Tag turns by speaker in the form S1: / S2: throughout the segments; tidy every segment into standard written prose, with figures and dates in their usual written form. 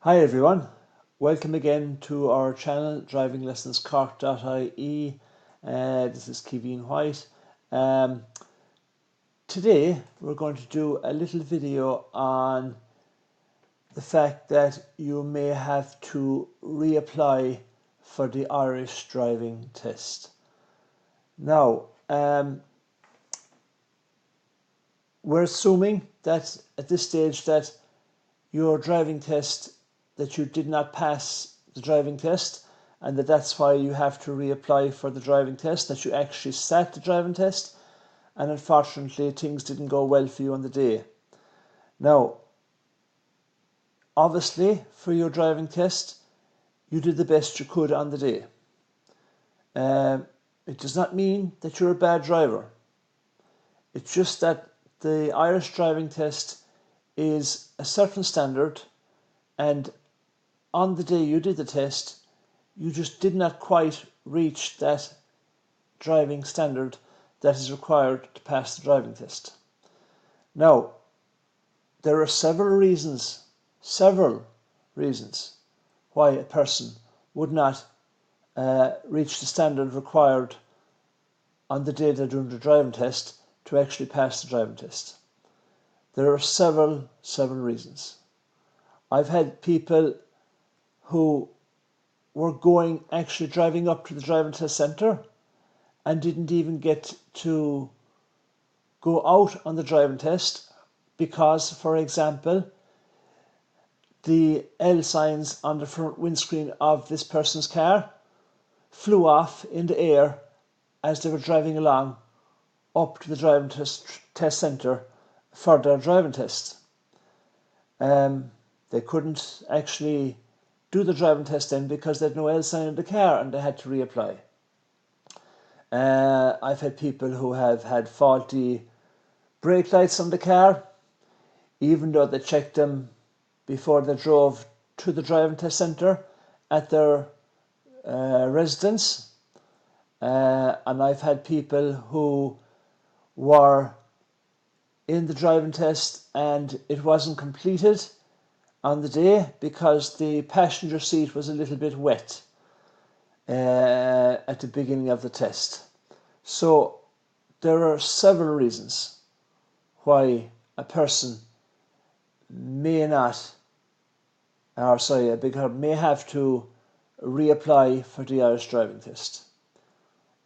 S1: Hi everyone, welcome again to our channel drivinglessonscork.ie. This is Kevin White. Today we're going to do a little video on the fact that you may have to reapply for the Irish driving test. Now, we're assuming that at this stage that your driving test, that you did not pass the driving test, and that's why you have to reapply for the driving test, that you actually sat the driving test and unfortunately things didn't go well for you on the day. Now, obviously for your driving test you did the best you could on the day. It does not mean that you're a bad driver. It's just that the Irish driving test is a certain standard, and on the day you did the test you just did not quite reach that driving standard that is required to pass the driving test. Now, there are several reasons why a person would not reach the standard required on the day they're doing the driving test to actually pass the driving test. There are several reasons. I've had people who were actually driving up to the driving test centre and didn't even get to go out on the driving test because, for example, the L signs on the front windscreen of this person's car flew off in the air as they were driving along up to the driving test centre for their driving test. They couldn't actually do the driving test then because they had no L sign in the car and they had to reapply. I've had people who have had faulty brake lights on the car, even though they checked them before they drove to the driving test centre at their residence. And I've had people who were in the driving test and it wasn't completed on the day because the passenger seat was a little bit wet at the beginning of the test. So there are several reasons why a person may have to reapply for the Irish driving test.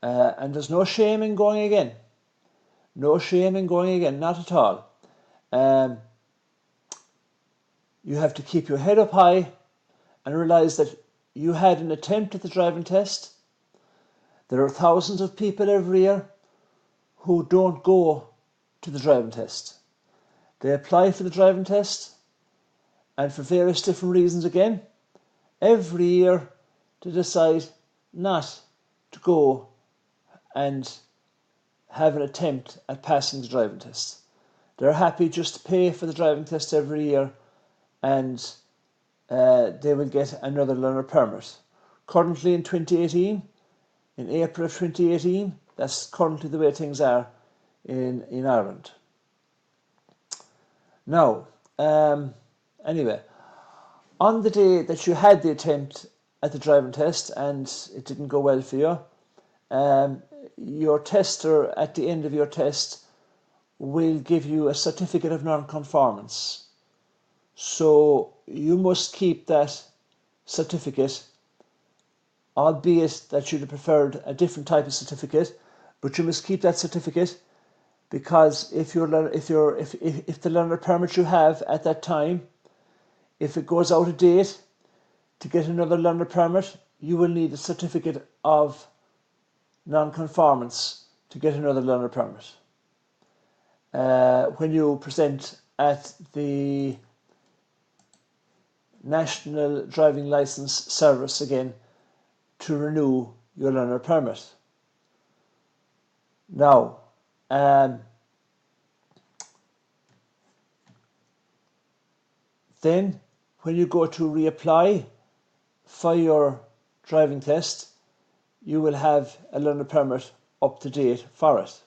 S1: And there's no shame in going again. No shame in going again, not at all. You have to keep your head up high and realise that you had an attempt at the driving test. There are thousands of people every year who don't go to the driving test. They apply for the driving test, and for various different reasons again, every year they decide not to go and have an attempt at passing the driving test. They're happy just to pay for the driving test every year and they will get another learner permit. Currently in 2018, in April of 2018, that's currently the way things are in Ireland. Now, anyway, on the day that you had the attempt at the driving test and it didn't go well for you, your tester at the end of your test will give you a certificate of non-conformance. So you must keep that certificate, albeit that you'd have preferred a different type of certificate, but you must keep that certificate because if the learner permit you have at that time, if it goes out of date, to get another learner permit, you will need a certificate of non-conformance to get another learner permit. When you present at the National Driving Licence Service again to renew your learner permit. Now, then when you go to reapply for your driving test, you will have a learner permit up to date for it.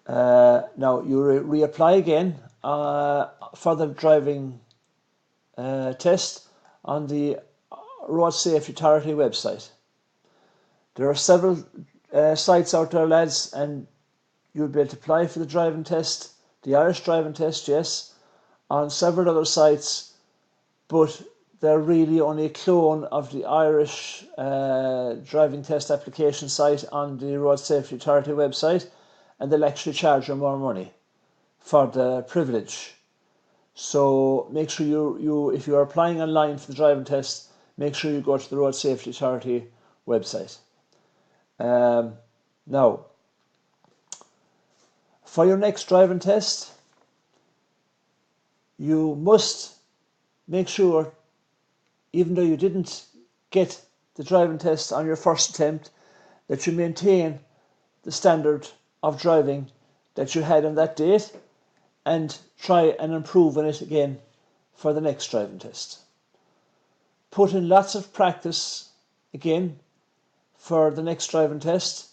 S1: Now you reapply again for the driving test on the Road Safety Authority website. There are several sites out there, lads, and you'll be able to apply for the driving test, the Irish driving test, yes, on several other sites, but they're really only a clone of the Irish driving test application site on the Road Safety Authority website, and they'll actually charge you more money for the privilege. So make sure you if you are applying online for the driving test, make sure you go to the Road Safety Authority website. Now, for your next driving test, you must make sure, even though you didn't get the driving test on your first attempt, that you maintain the standard of driving that you had on that date and try and improve on it again for the next driving test. Put in lots of practice again for the next driving test,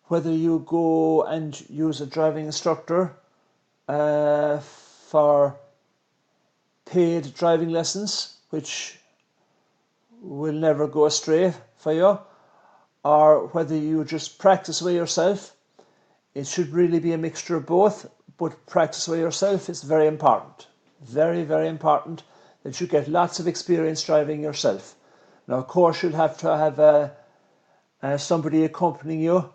S1: whether you go and use a driving instructor for paid driving lessons, which will never go astray for you, or whether you just practice away yourself. It should really be a mixture of both, but practice away yourself is very important. Very, very important that you get lots of experience driving yourself. Now, of course, you'll have to have somebody accompanying you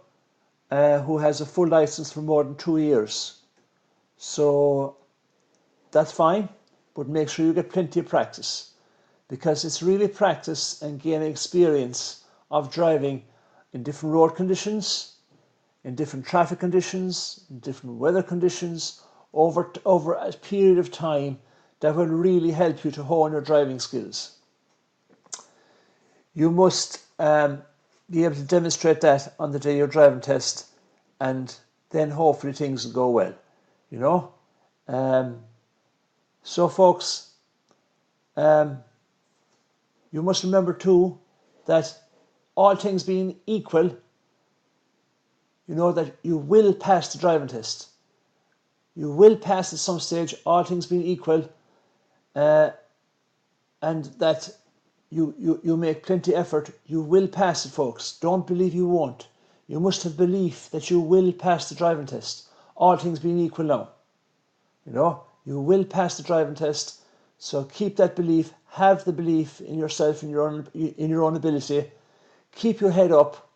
S1: who has a full license for more than 2 years. So that's fine, but make sure you get plenty of practice, because it's really practice and gaining experience of driving in different road conditions, in different traffic conditions, in different weather conditions, over a period of time that will really help you to hone your driving skills. You must be able to demonstrate that on the day of your driving test, and then hopefully things will go well, you know. So folks, you must remember too that all things being equal, you know that you will pass the driving test. You will pass at some stage, all things being equal, and that you make plenty of effort. You will pass it, folks. Don't believe you won't. You must have belief that you will pass the driving test, all things being equal now. You know, you will pass the driving test, so keep that belief, have the belief in yourself, in your own ability. Keep your head up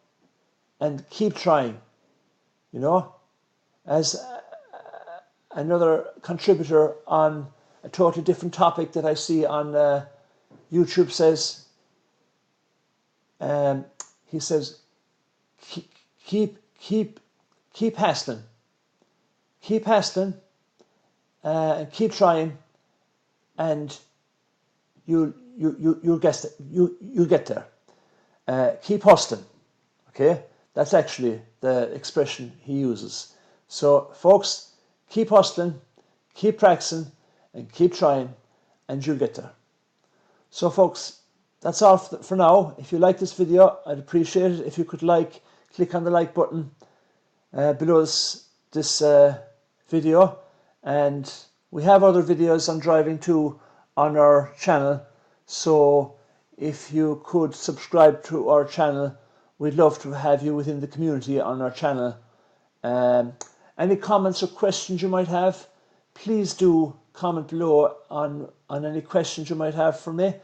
S1: and keep trying. You know, as another contributor on a totally different topic that I see on YouTube says, he says, keep hassling, and keep trying, and you'll get there. Keep hustling. Okay, that's actually the expression he uses. So, folks, keep hustling, keep practicing, and keep trying, and you'll get there. So, folks, that's all for now. If you like this video, I'd appreciate it if you could click on the like button below this video. And we have other videos on driving too on our channel. So if you could subscribe to our channel, we'd love to have you within the community on our channel. Any comments or questions you might have, please do comment below on any questions you might have for me,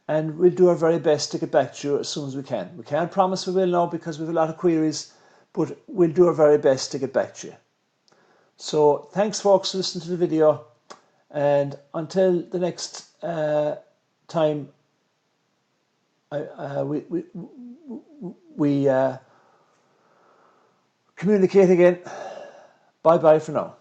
S1: and we'll do our very best to get back to you as soon as we can. We can't promise we will now because we have a lot of queries, but we'll do our very best to get back to you. So thanks, folks, for listening to the video, and until the next time we communicate again, bye bye for now.